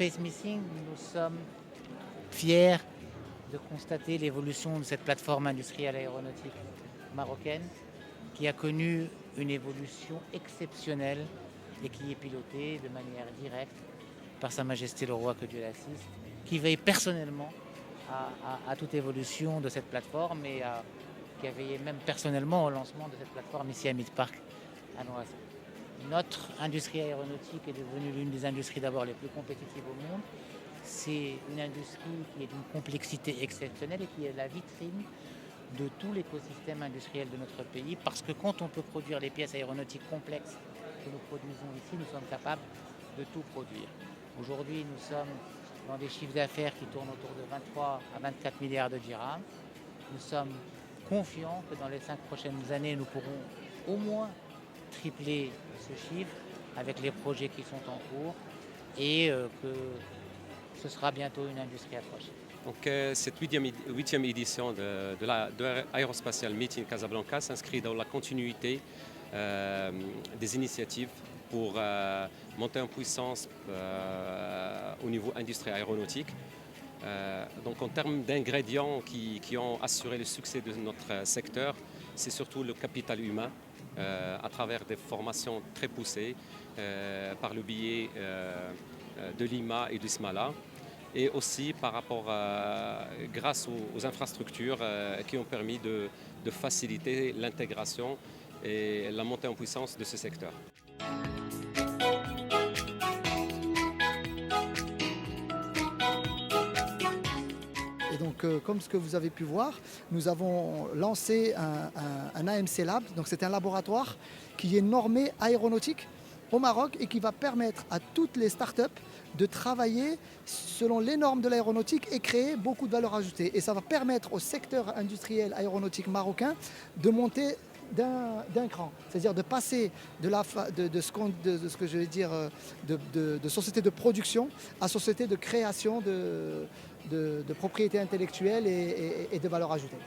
Space Missing, nous sommes fiers de constater l'évolution de cette plateforme industrielle aéronautique marocaine qui a connu une évolution exceptionnelle et qui est pilotée de manière directe par Sa Majesté le Roi, que Dieu l'assiste, qui veille personnellement à toute évolution de cette plateforme et qui a veillé même personnellement au lancement de cette plateforme ici à Mid-Park à Noisy. Notre industrie aéronautique est devenue l'une des industries d'abord les plus compétitives au monde. C'est une industrie qui est d'une complexité exceptionnelle et qui est la vitrine de tout l'écosystème industriel de notre pays, parce que quand on peut produire les pièces aéronautiques complexes que nous produisons ici, nous sommes capables de tout produire. Aujourd'hui, nous sommes dans des chiffres d'affaires qui tournent autour de 23 à 24 milliards de dirhams. Nous sommes confiants que dans les 5 prochaines années, nous pourrons au moins tripler ce chiffre avec les projets qui sont en cours et que ce sera bientôt une industrie approchée. Donc, cette huitième édition de l'Aérospatial Meeting Casablanca s'inscrit dans la continuité des initiatives pour monter en puissance au niveau industrie aéronautique. Donc en termes d'ingrédients qui ont assuré le succès de notre secteur, c'est surtout le capital humain à travers des formations très poussées par le biais de l'IMA et du SMALA, et aussi par rapport grâce aux infrastructures qui ont permis de faciliter l'intégration et la montée en puissance de ce secteur. Et donc, comme ce que vous avez pu voir, nous avons lancé un AMC Lab. Donc, c'est un laboratoire qui est normé aéronautique au Maroc et qui va permettre à toutes les startups de travailler selon les normes de l'aéronautique et créer beaucoup de valeur ajoutée. Et ça va permettre au secteur industriel aéronautique marocain de monter d'un cran, c'est-à-dire de passer de ce que je vais dire de société de production à société de création de propriété intellectuelle et de valeur ajoutée.